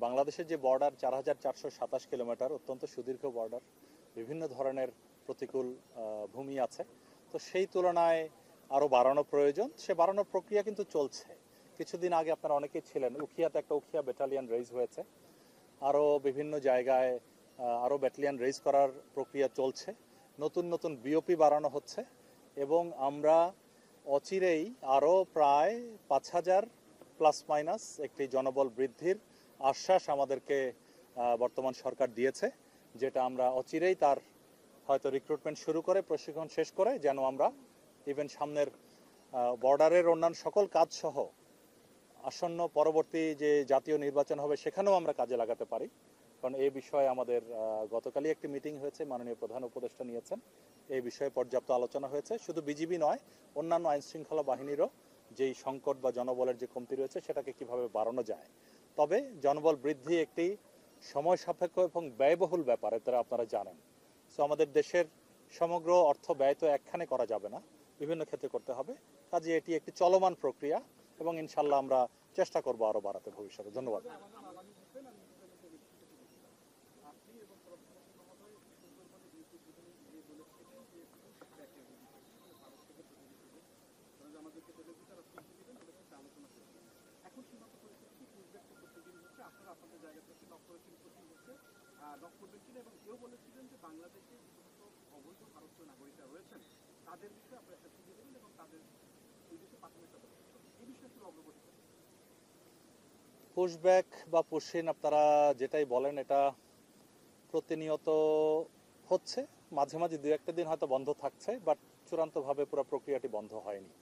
বাংলাদেশের যে border 4427 kilometre, অত্যন্ত সুদীর্ঘ বর্ডার, বিভিন্ন ধরনের প্রতিকূল ভূমি আছে। তো সেই তুলনায় আরও বাড়ানো প্রয়োজন, সে বাড়ানোর প্রক্রিয়া কিন্তু চলছে। কিছুদিন আগে আপনারা অনেকেই ছিলেন, উখিয়াতে একটা উখিয়া ব্যাটালিয়ন রেইজ হয়েছে, আরও বিভিন্ন জায়গায় আরও ব্যাটালিয়ন রেইজ করার প্রক্রিয়া চলছে, নতুন নতুন বিওপি বাড়ানো হচ্ছে এবং আমরা অচিরেই আরও প্রায় 5000 প্লাস মাইনাস একটি জনবল বৃদ্ধির আশ্বাস আমাদেরকে বর্তমান সরকার দিয়েছে, যেটা আমরা অচিরেই তার হয়তো রিক্রুটমেন্ট শুরু করে প্রশিক্ষণ শেষ করে যেন আমরা ইভেন সামনের বর্ডারের অন্যান্য সকল কাজ সহ আসন্ন পরবর্তী যে জাতীয় নির্বাচন হবে সেখানেও আমরা কাজে লাগাতে পারি। কারণ এই বিষয়ে আমাদের গতকালই একটি মিটিং হয়েছে, মাননীয় প্রধান উপদেষ্টা নিয়েছেন, এই বিষয়ে পর্যাপ্ত আলোচনা হয়েছে। শুধু বিজিবি নয়, অন্যান্য আইনশৃঙ্খলা বাহিনীরও যেই সংকট বা জনবলের যে কমতি রয়েছে সেটাকে কিভাবে বাড়ানো যায়। তবে জনবল বৃদ্ধি একটি সময় সাপেক্ষ এবং ব্যয়বহুল ব্যাপার, এটা আপনারা জানেন। সো আমাদের দেশের সমগ্র অর্থ ব্যয় তো একখানে করা যাবে না, বিভিন্ন ক্ষেত্রে করতে হবে। কাজে এটি একটি চলমান প্রক্রিয়া এবং ইনশাল্লাহ আমরা চেষ্টা করবো আরো বাড়াতে ভবিষ্যতে। ধন্যবাদ। পুশব্যাক বা পুশিন আপনারা যেটাই বলেন, এটা প্রতিনিয়ত হচ্ছে, মাঝে মাঝে দু একটা দিন হয়তো বন্ধ থাকছে, বাট চূড়ান্তভাবে পুরো প্রক্রিয়াটি বন্ধ হয়নি।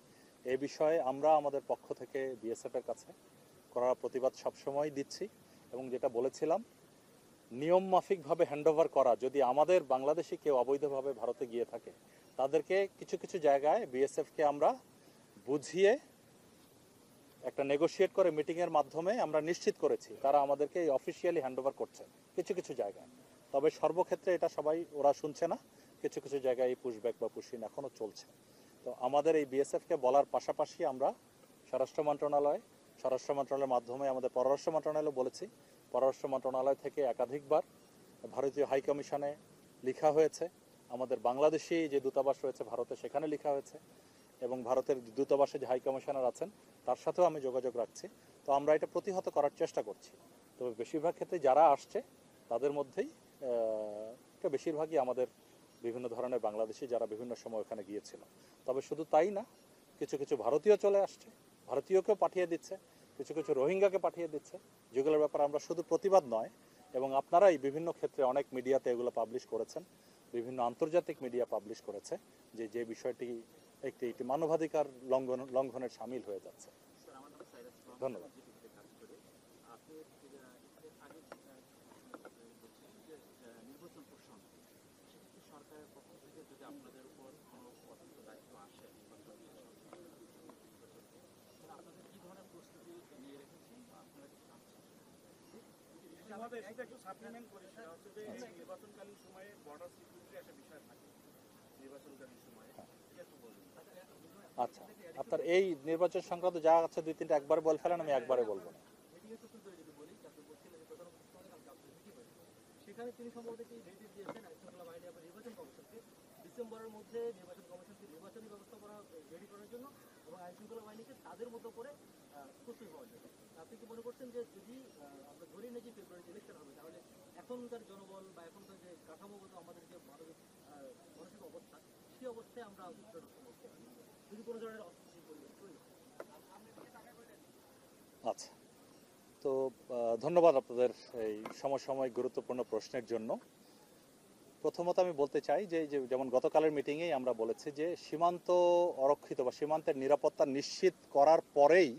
এই বিষয়ে আমরা আমাদের পক্ষ থেকে বিএসএফ এর কাছে করার প্রতিবাদ সবসময় দিচ্ছি এবং যেটা বলেছিলাম, নিয়ম মাফিকভাবে হ্যান্ডওভার করা। যদি আমাদের বাংলাদেশি কেউ অবৈধভাবে ভারতে গিয়ে থাকে, তাদেরকে কিছু কিছু জায়গায় বিএসএফকে আমরা বুঝিয়ে একটা নেগোশিয়েট করে মিটিংয়ের মাধ্যমে আমরা নিশ্চিত করেছি তারা আমাদেরকে অফিসিয়ালি হ্যান্ডওভার করছে কিছু কিছু জায়গায়। তবে সর্বক্ষেত্রে এটা সবাই ওরা শুনছে না, কিছু কিছু জায়গায় এই পুশব্যাক বা পুশিন এখনও চলছে। তো আমাদের এই বিএসএফকে বলার পাশাপাশি আমরা স্বরাষ্ট্র মন্ত্রণালয়ের মাধ্যমে আমাদের পররাষ্ট্র মন্ত্রণালয় বলেছি, পররাষ্ট্র মন্ত্রণালয় থেকে একাধিকবার ভারতীয় হাই কমিশনে লেখা হয়েছে, আমাদের বাংলাদেশি যে দূতাবাস রয়েছে ভারতে সেখানে লেখা হয়েছে এবং ভারতের দূতাবাসে যে হাই কমিশনার আছেন তার সাথেও আমি যোগাযোগ রাখছি। তো আমরা এটা প্রতিহত করার চেষ্টা করছি। তবে বেশিরভাগ ক্ষেত্রে যারা আসছে তাদের মধ্যেই বেশিরভাগই আমাদের বিভিন্ন ধরনের বাংলাদেশি যারা বিভিন্ন সময় ওখানে গিয়েছিল। তবে শুধু তাই না, কিছু কিছু ভারতীয় চলে আসছে, ভারতীয়কেও পাঠিয়ে দিচ্ছে, কিছু কিছু রোহিঙ্গাকে পাঠিয়ে দিচ্ছে, যেগুলোর ব্যাপারে আমরা শুধু প্রতিবাদ নয়, এবং আপনারাই বিভিন্ন ক্ষেত্রে অনেক মিডিয়াতে এগুলো পাবলিশ করেছেন, বিভিন্ন আন্তর্জাতিক মিডিয়া পাবলিশ করেছে যে বিষয়টি একটি মানবাধিকার লঙ্ঘনের সামিল হয়ে যাচ্ছে। ধন্যবাদ। আচ্ছা, আপনার এই নির্বাচন সংক্রান্ত যা আছে দুই তিনটা একবারে বলে ফেলেন, আমি একবারে বলবো না। সেখানে তিনি সম্ভবত কি নির্দেশ দিয়েছেন আইনশৃঙ্খলা বাহিনী এবং নির্বাচন কমিশনকে ডিসেম্বরের মধ্যে নির্বাচন কমিশনকে নির্বাচনী ব্যবস্থা রেডি করার জন্য এবং আইনশৃঙ্খলা বাহিনীকে তাদের মতো করে প্রস্তুত হওয়ার জন্য। আপনি কি মনে করছেন যে যদি আমরা ধরে নিই যে ফেব্রুয়ারিতে ইলেকশন হবে, তাহলে এখনকার জনবল বা এখনকার যে কাঠামোগত আমাদের যে মানসিক অবস্থা, সেই অবস্থায় আমরা যদি কোনো ধরনের অস্থিতিশীল পরিবেশ তৈরি হয়? আচ্ছা, তো ধন্যবাদ আপনাদের এই সমসাময়িক গুরুত্বপূর্ণ প্রশ্নের জন্য। প্রথমত আমি বলতে চাই যে যেমন গতকালের মিটিংয়েই আমরা বলেছি যে সীমান্ত অরক্ষিত বা সীমান্তের নিরাপত্তা নিশ্চিত করার পরেই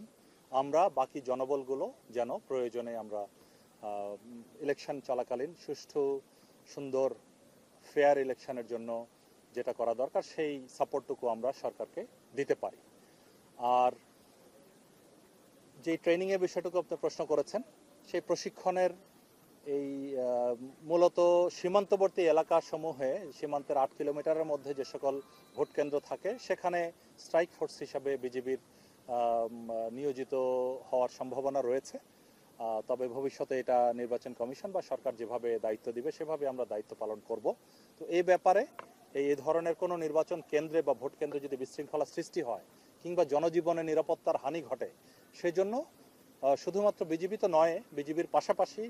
আমরা বাকি জনবলগুলো যেন প্রয়োজনে আমরা ইলেকশন চলাকালীন সুষ্ঠু সুন্দর ফেয়ার ইলেকশনের জন্য যেটা করা দরকার সেই সাপোর্টটুকু আমরা সরকারকে দিতে পারি। আর যে ট্রেনিংয়ের বিষয়টুকু আপনি প্রশ্ন করেছেন, সেই প্রশিক্ষণের এই মূলত সীমান্তবর্তী এলাকাসমূহে সীমান্তের 8 কিলোমিটারের মধ্যে যে সকল ভোট কেন্দ্র থাকে সেখানে স্ট্রাইক ফোর্স হিসাবে বিজিবির নিয়োজিত হওয়ার সম্ভাবনা রয়েছে। তবে ভবিষ্যতে এটা নির্বাচন কমিশন বা সরকার যেভাবে দায়িত্ব দিবে সেভাবে আমরা দায়িত্ব পালন করব। তো এই ব্যাপারে এই ধরনের কোনো নির্বাচন কেন্দ্রে বা ভোট কেন্দ্রে যদি বিশৃঙ্খলা সৃষ্টি হয় কিংবা জনজীবনে নিরাপত্তার হানি ঘটে, সেজন্য শুধুমাত্র বিজিবি তো নয়, বিজিবির পাশাপাশি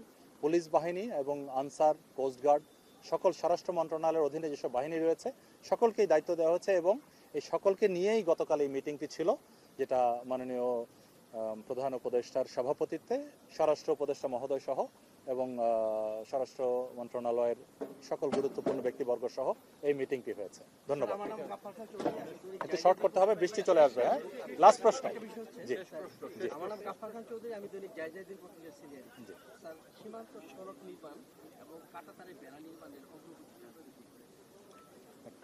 পুলিশ বাহিনী এবং আনসার, কোস্টগার্ড, সকল স্বরাষ্ট্র মন্ত্রণালয়ের অধীনে যেসব বাহিনী রয়েছে সকলকেই দায়িত্ব দেওয়া হয়েছে এবং এই সকলকে নিয়েই গতকাল এই মিটিংটি ছিল, যেটা মাননীয় প্রধান উপদেষ্টার সভাপতিত্বে স্বরাষ্ট্র উপদেষ্টা মহোদয় সহ এবং স্বরাষ্ট্র মন্ত্রণালয়ের সকল গুরুত্বপূর্ণ ব্যক্তিবর্গ সহ এই মিটিংটি হয়েছে। ধন্যবাদ। একটু শর্ট করতে হবে, বৃষ্টি চলে আসবে। হ্যাঁ, লাস্ট প্রশ্ন। জি জি আমার নাম গাফফার খান চৌধুরী, আমি দৈনিক জায়জায়দিন পত্রিকার সিনিয়র। জি। স্যার, সীমান্ত সড়ক নির্মাণ এবং কাঁটাতারের বেড়া নির্মাণের অগ্রগতি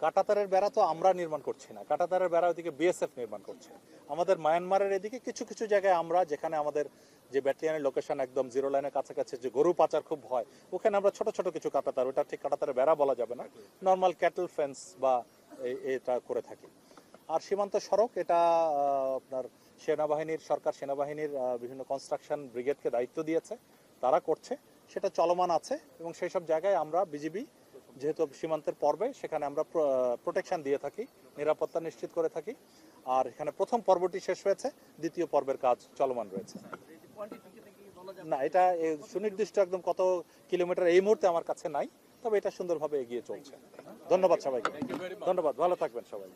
কাঁটাতারের বেড়া তো আমরা নির্মাণ করছি না, কাঁটাতারের বেড়া ওইদিকে বিএসএফ নির্মাণ করছে। আমাদের মায়ানমারের এদিকে কিছু কিছু জায়গায় আমরা, যেখানে আমাদের যে ব্যাটালিয়নের লোকেশন একদম জিরো লাইনের কাছাকাছি, যে গরু পাচার খুব হয়, ওখানে আমরা ছোট ছোট কিছু কাঁটাতার, ওটা ঠিক কাঁটাতারের বেড়া বলা যাবে না, নর্মাল ক্যাটল ফেন্স বা এটা করে থাকি। আর সীমান্ত সড়ক এটা আপনার সেনাবাহিনীর, সরকার সেনাবাহিনীর বিভিন্ন কনস্ট্রাকশন ব্রিগেডকে দায়িত্ব দিয়েছে, তারা করছে, সেটা চলমান আছে এবং সেই সব জায়গায় আমরা বিজিবি যেহেতু সীমান্তের পর্বে, সেখানে আমরা প্রোটেকশন দিয়ে থাকি, নিরাপত্তা নিশ্চিত করে থাকি। আর এখানে প্রথম পর্বটি শেষ হয়েছে, দ্বিতীয় পর্বের কাজ চলমান রয়েছে। না, এটা সুনির্দিষ্ট একদম কত কিলোমিটার এই মুহূর্তে আমার কাছে নাই, তবে এটা সুন্দরভাবে এগিয়ে চলছে। ধন্যবাদ সবাইকে, ধন্যবাদ, ভালো থাকবেন সবাই।